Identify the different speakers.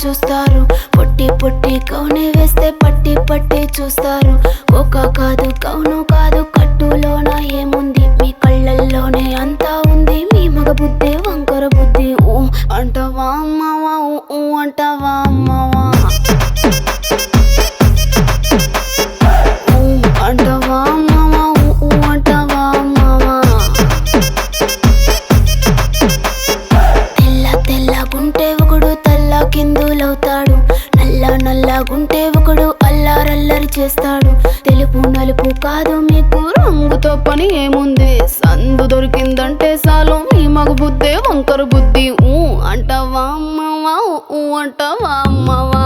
Speaker 1: చూస్తారు. పొట్టి పొట్టి కౌనే వేస్తే పట్టి పట్టి చూస్తారు. కోక కాదు కౌను కాదు కట్టులోన ఏముంది, మీ కళ్ళల్లోనే అంతా ఉంది. మీ మగ బుద్ధి వంకర బుద్ధి. ఊ అంటావా అమ్మవా, ఊ అంటావా అమ్మవా, ఊ అంటావా అమ్మవా, ఊ అంటావా అమ్మవా. తెల్ల తెల్లగుంటే ఒకడు తల్ల కిందులవుతాడు, నల్ల నల్లగుంటే ఒకడు అల్లారల్లరి చేస్తాడు. తెలుపు నలుపు కాదు మీకు రంగుతో పని ఏముంది, సందు దొరికిందంటే చాలు మీ మగ బుద్ధే వంకర బుద్ధి. ఊ అంటావా అమ్మవా, ఊ అంటావా అమ్మవా.